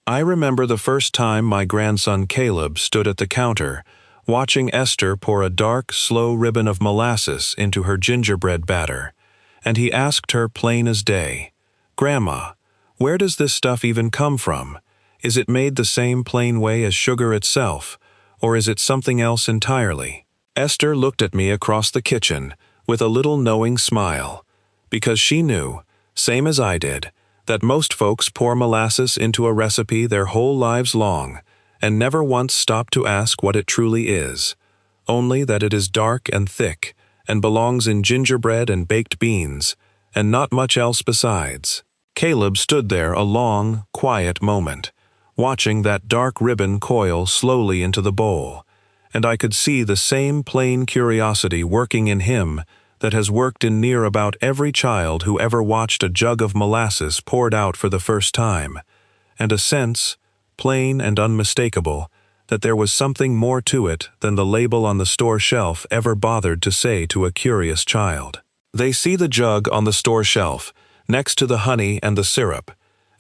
I remember the first time my grandson Caleb stood at the counter, watching Esther pour a dark, slow ribbon of molasses into her gingerbread batter, and he asked her plain as day, "Grandma, where does this stuff even come from? Is it made the same plain way as sugar itself, or is it something else entirely?" Esther looked at me across the kitchen with a little knowing smile, because she knew, same as I did, that most folks pour molasses into a recipe their whole lives long and never once stop to ask what it truly is, only that it is dark and thick and belongs in gingerbread and baked beans, and not much else besides. Caleb stood there a long, quiet moment, watching that dark ribbon coil slowly into the bowl, and I could see the same plain curiosity working in him that has worked in near about every child who ever watched a jug of molasses poured out for the first time, and a sense, plain and unmistakable, that there was something more to it than the label on the store shelf ever bothered to say to a curious child. They see the jug on the store shelf, next to the honey and the syrup,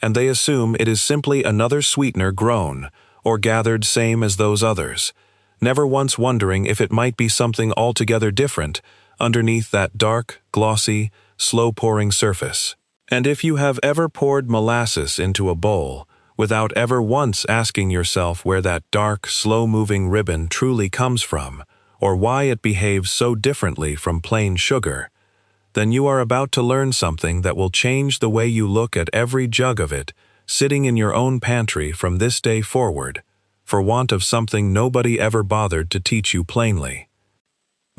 and they assume it is simply another sweetener grown or gathered same as those others, never once wondering if it might be something altogether different underneath that dark, glossy, slow-pouring surface. And if you have ever poured molasses into a bowl without ever once asking yourself where that dark, slow-moving ribbon truly comes from, or why it behaves so differently from plain sugar, then you are about to learn something that will change the way you look at every jug of it sitting in your own pantry from this day forward, for want of something nobody ever bothered to teach you plainly.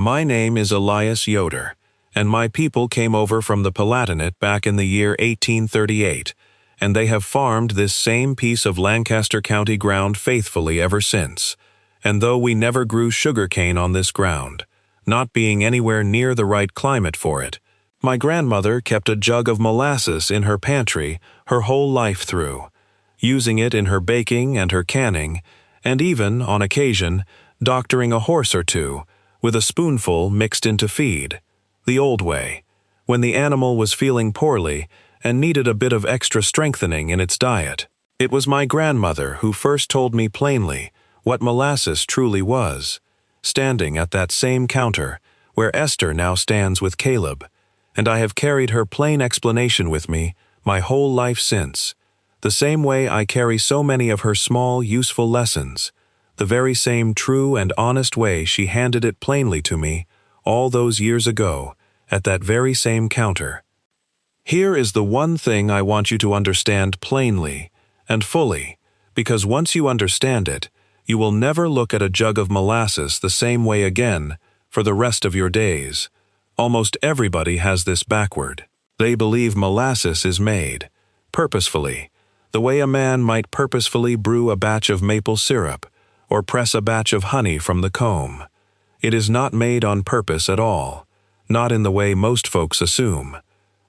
My name is Elias Yoder, and my people came over from the Palatinate back in the year 1838, and they have farmed this same piece of Lancaster County ground faithfully ever since. And though we never grew sugarcane on this ground, not being anywhere near the right climate for it, my grandmother kept a jug of molasses in her pantry her whole life through, using it in her baking and her canning, and even, on occasion, doctoring a horse or two, with a spoonful mixed into feed, the old way, when the animal was feeling poorly and needed a bit of extra strengthening in its diet. It was my grandmother who first told me plainly what molasses truly was, standing at that same counter where Esther now stands with Caleb, and I have carried her plain explanation with me my whole life since, the same way I carry so many of her small, useful lessons, the very same true and honest way she handed it plainly to me all those years ago at that very same counter. Here is the one thing I want you to understand plainly and fully, because once you understand it, you will never look at a jug of molasses the same way again for the rest of your days. Almost everybody has this backward. They believe molasses is made, purposefully, the way a man might purposefully brew a batch of maple syrup or press a batch of honey from the comb. It is not made on purpose at all, not in the way most folks assume.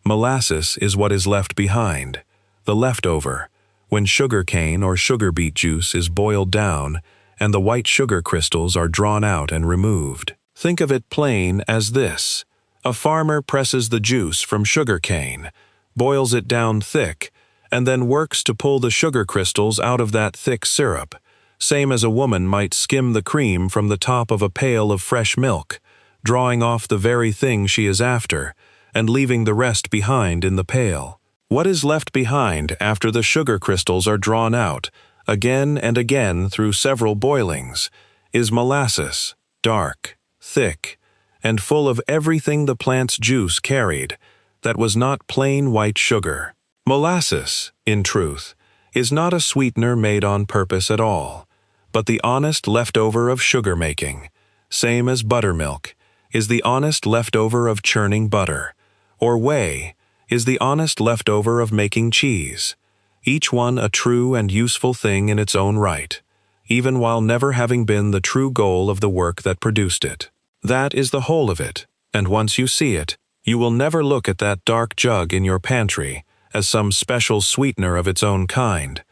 Molasses is what is left behind, the leftover, when sugar cane or sugar beet juice is boiled down and the white sugar crystals are drawn out and removed. Think of it plain as this. A farmer presses the juice from sugar cane, boils it down thick, and then works to pull the sugar crystals out of that thick syrup, same as a woman might skim the cream from the top of a pail of fresh milk, drawing off the very thing she is after, and leaving the rest behind in the pail. What is left behind after the sugar crystals are drawn out, again and again through several boilings, is molasses, dark, thick, and full of everything the plant's juice carried, that was not plain white sugar. Molasses, in truth, is not a sweetener made on purpose at all, but the honest leftover of sugar making, same as buttermilk, is the honest leftover of churning butter, or whey is the honest leftover of making cheese, each one a true and useful thing in its own right, even while never having been the true goal of the work that produced it. That is the whole of it, and once you see it, you will never look at that dark jug in your pantry as some special sweetener of its own kind,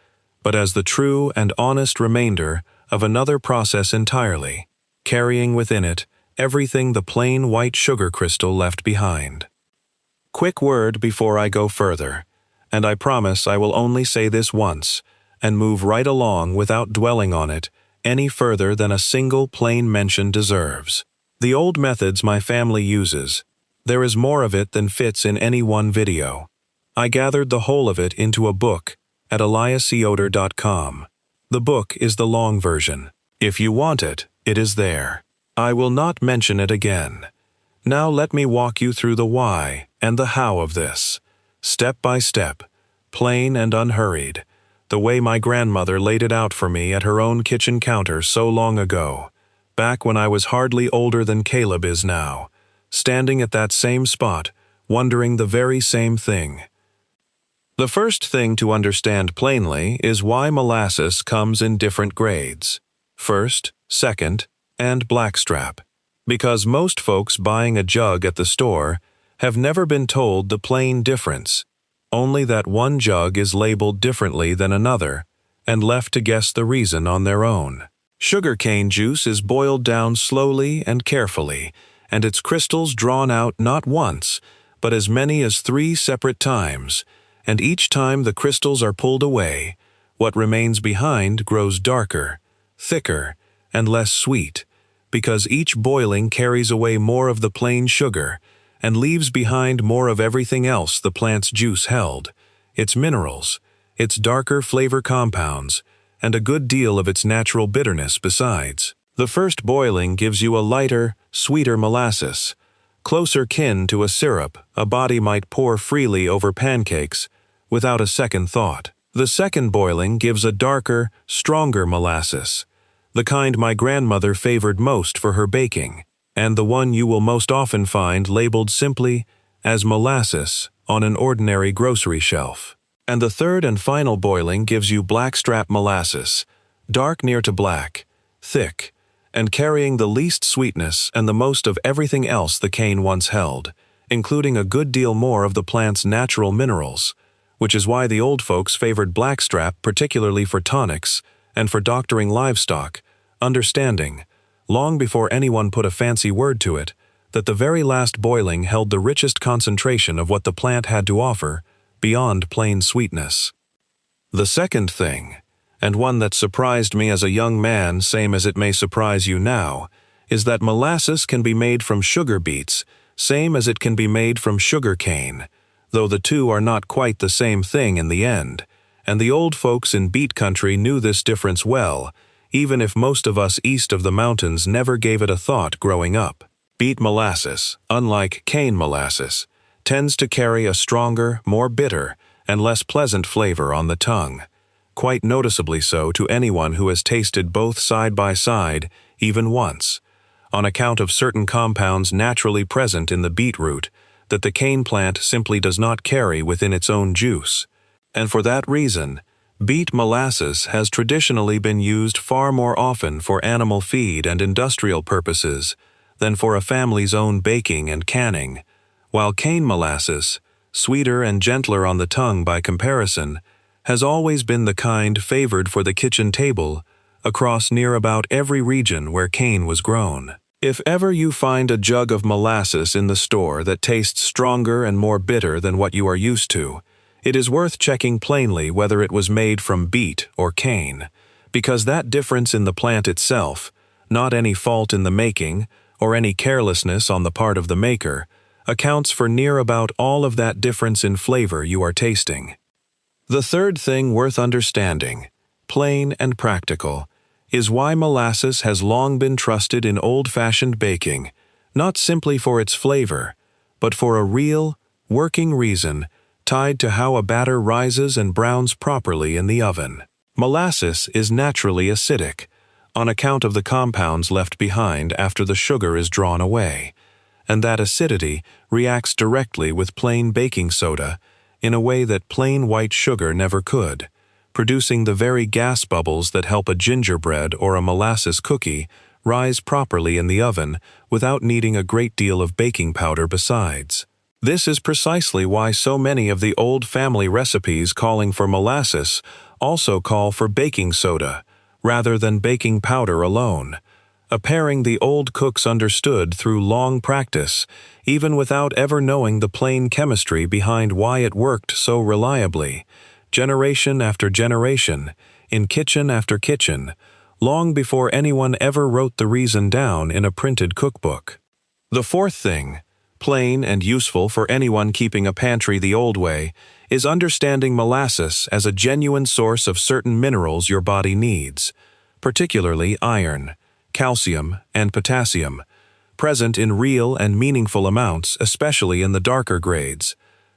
but as the true and honest remainder of another process entirely, carrying within it everything the plain white sugar crystal left behind. Quick word before I go further, and I promise I will only say this once, and move right along without dwelling on it any further than a single plain mention deserves. The old methods my family uses. There is more of it than fits in any one video. I gathered the whole of it into a book at eliasyoder.com. The book is the long version. If you want it, it is there. I will not mention it again. Now let me walk you through the why and the how of this, step by step, plain and unhurried, the way my grandmother laid it out for me at her own kitchen counter so long ago, back when I was hardly older than Caleb is now, standing at that same spot, wondering the very same thing. The first thing to understand plainly is why molasses comes in different grades, first, second, and blackstrap, because most folks buying a jug at the store have never been told the plain difference, only that one jug is labeled differently than another, and left to guess the reason on their own. Sugarcane juice is boiled down slowly and carefully, and its crystals drawn out not once, but as many as 3 separate times, and each time the crystals are pulled away, what remains behind grows darker, thicker, and less sweet, because each boiling carries away more of the plain sugar and leaves behind more of everything else the plant's juice held, its minerals, its darker flavor compounds, and a good deal of its natural bitterness besides. The first boiling gives you a lighter, sweeter molasses, closer kin to a syrup a body might pour freely over pancakes without a second thought. The second boiling gives a darker, stronger molasses, the kind my grandmother favored most for her baking, and the one you will most often find labeled simply as molasses on an ordinary grocery shelf. And the third and final boiling gives you blackstrap molasses, dark near to black, thick, and carrying the least sweetness and the most of everything else the cane once held, including a good deal more of the plant's natural minerals, which is why the old folks favored blackstrap particularly for tonics and for doctoring livestock, understanding, long before anyone put a fancy word to it, that the very last boiling held the richest concentration of what the plant had to offer, beyond plain sweetness. The second thing, and one that surprised me as a young man same as it may surprise you now, is that molasses can be made from sugar beets, same as it can be made from sugar cane, though the two are not quite the same thing in the end, and the old folks in beet country knew this difference well, even if most of us east of the mountains never gave it a thought growing up. Beet molasses, unlike cane molasses, tends to carry a stronger, more bitter, and less pleasant flavor on the tongue, quite noticeably so to anyone who has tasted both side by side even once, on account of certain compounds naturally present in the beetroot that the cane plant simply does not carry within its own juice, and for that reason, beet molasses has traditionally been used far more often for animal feed and industrial purposes than for a family's own baking and canning, while cane molasses, sweeter and gentler on the tongue by comparison, has always been the kind favored for the kitchen table across near about every region where cane was grown. If ever you find a jug of molasses in the store that tastes stronger and more bitter than what you are used to, it is worth checking plainly whether it was made from beet or cane, because that difference in the plant itself, not any fault in the making or any carelessness on the part of the maker, accounts for near about all of that difference in flavor you are tasting. The third thing worth understanding, plain and practical, is why molasses has long been trusted in old-fashioned baking, not simply for its flavor, but for a real, working reason tied to how a batter rises and browns properly in the oven. Molasses is naturally acidic, on account of the compounds left behind after the sugar is drawn away, and that acidity reacts directly with plain baking soda in a way that plain white sugar never could, producing the very gas bubbles that help a gingerbread or a molasses cookie rise properly in the oven without needing a great deal of baking powder besides. This is precisely why so many of the old family recipes calling for molasses also call for baking soda, rather than baking powder alone, a pairing the old cooks understood through long practice, even without ever knowing the plain chemistry behind why it worked so reliably, generation after generation, in kitchen after kitchen, long before anyone ever wrote the reason down in a printed cookbook. The fourth thing, plain and useful for anyone keeping a pantry the old way, is understanding molasses as a genuine source of certain minerals your body needs, particularly iron, calcium, and potassium, present in real and meaningful amounts, especially in the darker grades,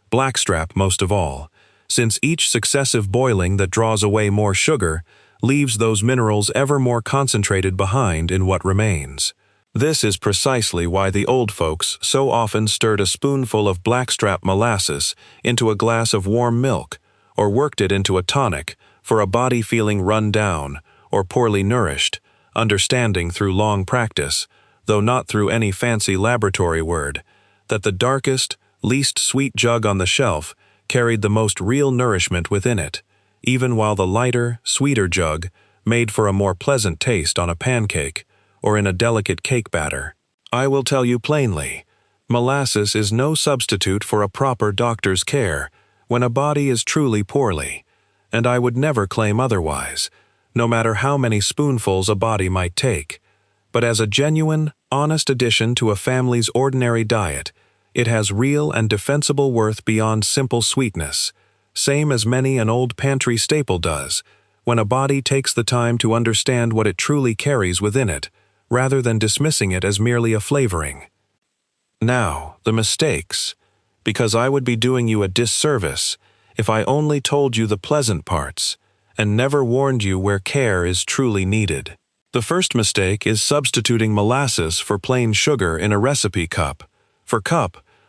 blackstrap most of all, since each successive boiling that draws away more sugar leaves those minerals ever more concentrated behind in what remains. This is precisely why the old folks so often stirred a spoonful of blackstrap molasses into a glass of warm milk, or worked it into a tonic for a body feeling run down or poorly nourished, understanding through long practice, though not through any fancy laboratory word, that the darkest, least sweet jug on the shelf carried the most real nourishment within it, even while the lighter, sweeter jug made for a more pleasant taste on a pancake or in a delicate cake batter. I will tell you plainly, molasses is no substitute for a proper doctor's care when a body is truly poorly, and I would never claim otherwise, no matter how many spoonfuls a body might take. But as a genuine, honest addition to a family's ordinary diet, it has real and defensible worth beyond simple sweetness, same as many an old pantry staple does, when a body takes the time to understand what it truly carries within it, rather than dismissing it as merely a flavoring. Now, the mistakes, because I would be doing you a disservice if I only told you the pleasant parts and never warned you where care is truly needed. The first mistake is substituting molasses for plain sugar in a recipe cup,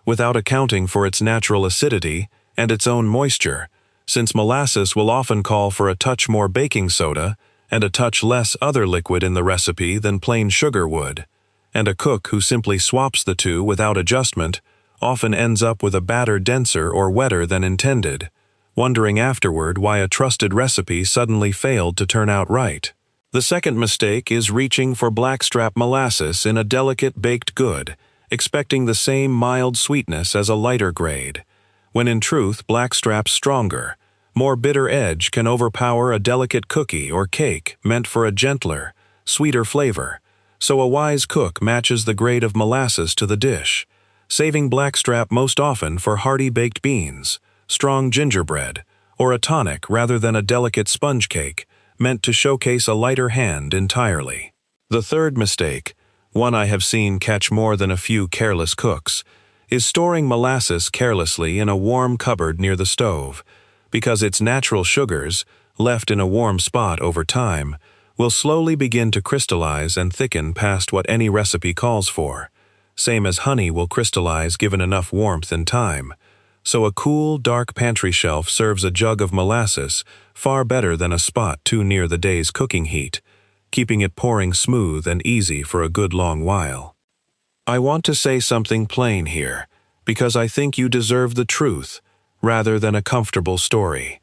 without accounting for its natural acidity and its own moisture, since molasses will often call for a touch more baking soda and a touch less other liquid in the recipe than plain sugar would, and a cook who simply swaps the two without adjustment often ends up with a batter denser or wetter than intended, wondering afterward why a trusted recipe suddenly failed to turn out right. The second mistake is reaching for blackstrap molasses in a delicate baked good, expecting the same mild sweetness as a lighter grade, when in truth blackstrap's stronger, more bitter edge can overpower a delicate cookie or cake meant for a gentler, sweeter flavor, so a wise cook matches the grade of molasses to the dish, saving blackstrap most often for hearty baked beans, strong gingerbread, or a tonic rather than a delicate sponge cake meant to showcase a lighter hand entirely. The third mistake, one I have seen catch more than a few careless cooks, is storing molasses carelessly in a warm cupboard near the stove, because its natural sugars, left in a warm spot over time, will slowly begin to crystallize and thicken past what any recipe calls for, same as honey will crystallize given enough warmth and time. So a cool, dark pantry shelf serves a jug of molasses far better than a spot too near the day's cooking heat, keeping it pouring smooth and easy for a good long while. I want to say something plain here, because I think you deserve the truth, rather than a comfortable story.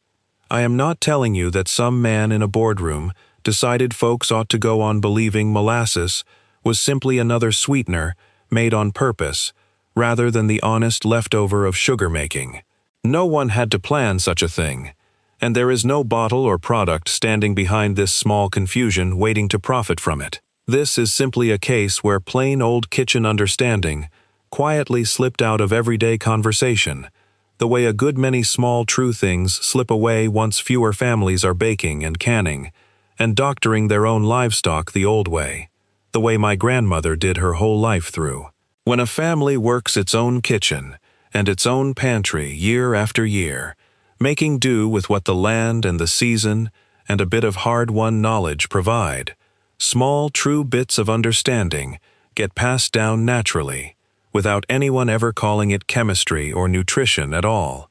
I am not telling you that some man in a boardroom decided folks ought to go on believing molasses was simply another sweetener made on purpose, rather than the honest leftover of sugar making. No one had to plan such a thing, and there is no bottle or product standing behind this small confusion waiting to profit from it. This is simply a case where plain old kitchen understanding quietly slipped out of everyday conversation, the way a good many small true things slip away once fewer families are baking and canning, and doctoring their own livestock the old way, the way my grandmother did her whole life through. When a family works its own kitchen and its own pantry year after year, making do with what the land and the season and a bit of hard-won knowledge provide, small true bits of understanding get passed down naturally, without anyone ever calling it chemistry or nutrition at all,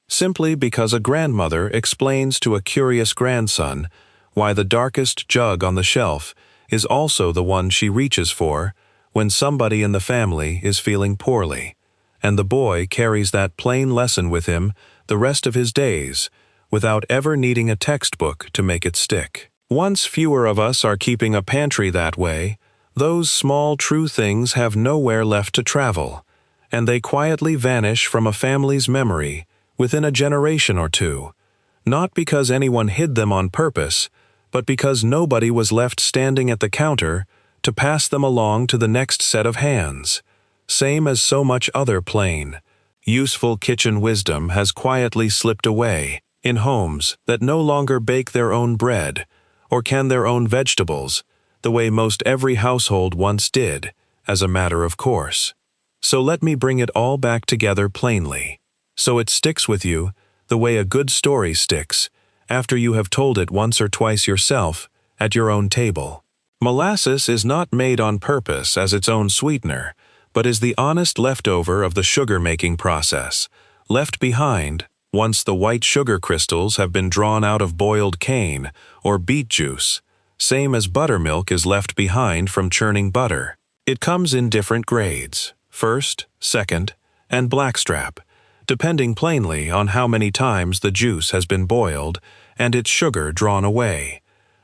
simply because a grandmother explains to a curious grandson why the darkest jug on the shelf is also the one she reaches for when somebody in the family is feeling poorly, and the boy carries that plain lesson with him the rest of his days without ever needing a textbook to make it stick. Once fewer of us are keeping a pantry that way, those small true things have nowhere left to travel, and they quietly vanish from a family's memory within a generation or two, not because anyone hid them on purpose, but because nobody was left standing at the counter to pass them along to the next set of hands. Same as so much other plain, useful kitchen wisdom has quietly slipped away in homes that no longer bake their own bread or can their own vegetables the way most every household once did, as a matter of course. So let me bring it all back together plainly, so it sticks with you the way a good story sticks after you have told it once or twice yourself at your own table. Molasses is not made on purpose as its own sweetener, but is the honest leftover of the sugar-making process, left behind once the white sugar crystals have been drawn out of boiled cane or beet juice, same as buttermilk is left behind from churning butter. It comes in different grades, first, second, and blackstrap, depending plainly on how many times the juice has been boiled and its sugar drawn away,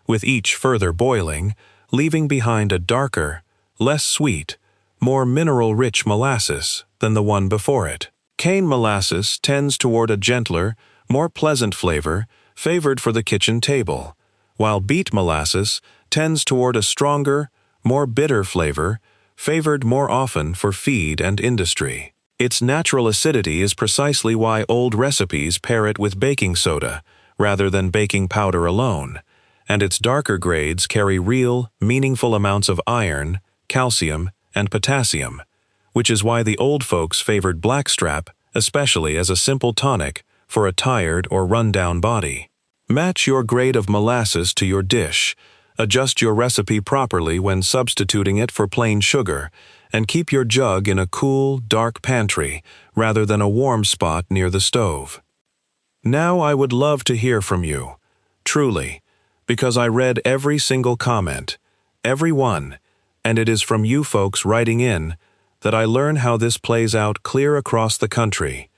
with each further boiling leaving behind a darker, less sweet, more mineral-rich molasses than the one before it. Cane molasses tends toward a gentler, more pleasant flavor favored for the kitchen table, while beet molasses tends toward a stronger, more bitter flavor favored more often for feed and industry. Its natural acidity is precisely why old recipes pair it with baking soda rather than baking powder alone, and its darker grades carry real, meaningful amounts of iron, calcium, and potassium, which is why the old folks favored blackstrap, especially as a simple tonic for a tired or run-down body. Match your grade of molasses to your dish, adjust your recipe properly when substituting it for plain sugar, and keep your jug in a cool, dark pantry rather than a warm spot near the stove. Now I would love to hear from you, truly, because I read every single comment, every one, and it is from you folks writing in that I learn how this plays out clear across the country,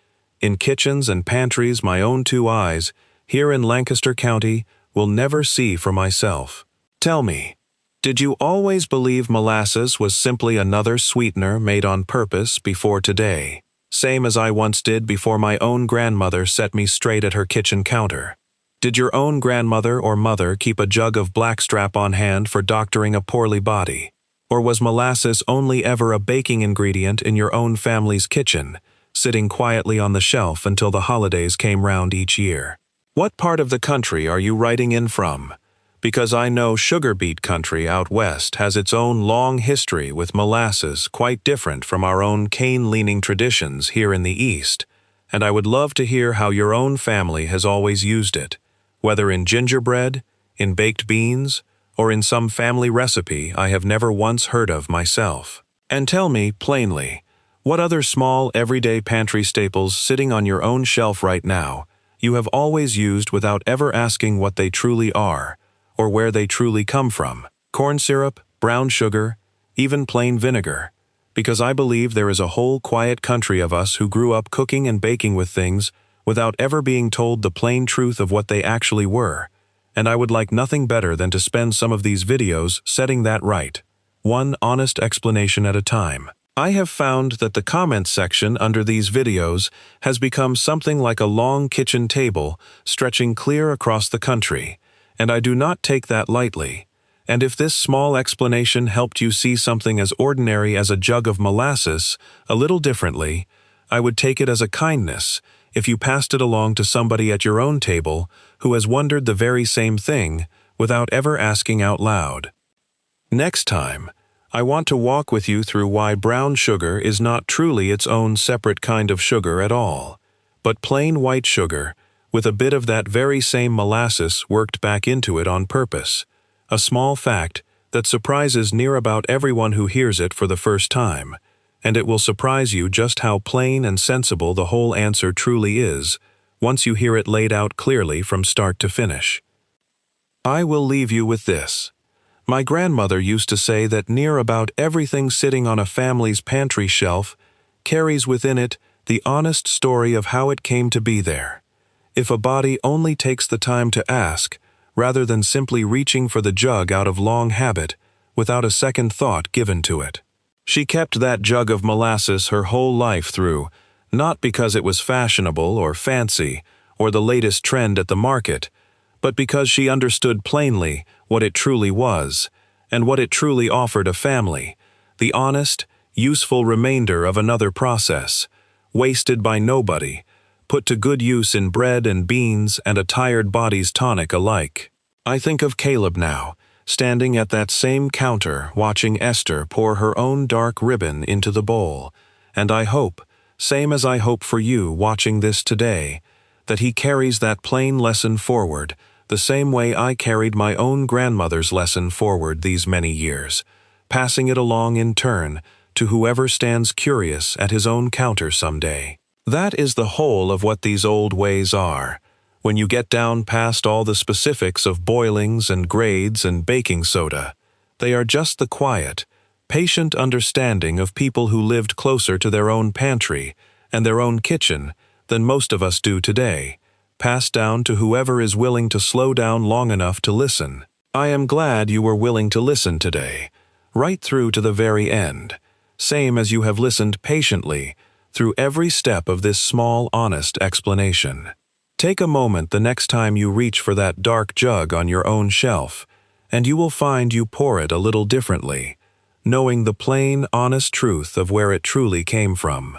in kitchens and pantries my own two eyes, here in Lancaster County, will never see for myself. Tell me, did you always believe molasses was simply another sweetener made on purpose before today, same as I once did before my own grandmother set me straight at her kitchen counter? Did your own grandmother or mother keep a jug of blackstrap on hand for doctoring a poorly body? Or was molasses only ever a baking ingredient in your own family's kitchen, sitting quietly on the shelf until the holidays came round each year? What part of the country are you writing in from? Because I know sugar beet country out west has its own long history with molasses quite different from our own cane-leaning traditions here in the east, and I would love to hear how your own family has always used it, whether in gingerbread, in baked beans, or in some family recipe I have never once heard of myself. And tell me, plainly, what other small everyday pantry staples sitting on your own shelf right now you have always used without ever asking what they truly are, or where they truly come from. Corn syrup, brown sugar, even plain vinegar. Because I believe there is a whole quiet country of us who grew up cooking and baking with things without ever being told the plain truth of what they actually were, and I would like nothing better than to spend some of these videos setting that right, one honest explanation at a time. I have found that the comments section under these videos has become something like a long kitchen table stretching clear across the country, and I do not take that lightly. And if this small explanation helped you see something as ordinary as a jug of molasses a little differently, I would take it as a kindness if you passed it along to somebody at your own table who has wondered the very same thing without ever asking out loud. Next time, I want to walk with you through why brown sugar is not truly its own separate kind of sugar at all, but plain white sugar with a bit of that very same molasses worked back into it on purpose, a small fact that surprises near about everyone who hears it for the first time, and it will surprise you just how plain and sensible the whole answer truly is once you hear it laid out clearly from start to finish. I will leave you with this. My grandmother used to say that near about everything sitting on a family's pantry shelf carries within it the honest story of how it came to be there, if a body only takes the time to ask, rather than simply reaching for the jug out of long habit without a second thought given to it. She kept that jug of molasses her whole life through, not because it was fashionable or fancy, or the latest trend at the market, but because she understood plainly what it truly was, and what it truly offered a family, the honest, useful remainder of another process, wasted by nobody, put to good use in bread and beans and a tired body's tonic alike. I think of Caleb now, standing at that same counter watching Esther pour her own dark ribbon into the bowl, and I hope, same as I hope for you watching this today, that he carries that plain lesson forward, the same way I carried my own grandmother's lesson forward these many years, passing it along in turn to whoever stands curious at his own counter someday. That is the whole of what these old ways are. When you get down past all the specifics of boilings and grades and baking soda, they are just the quiet, patient understanding of people who lived closer to their own pantry and their own kitchen than most of us do today, passed down to whoever is willing to slow down long enough to listen. I am glad you were willing to listen today, right through to the very end, same as you have listened patiently through every step of this small, honest explanation. Take a moment the next time you reach for that dark jug on your own shelf, and you will find you pour it a little differently, knowing the plain, honest truth of where it truly came from.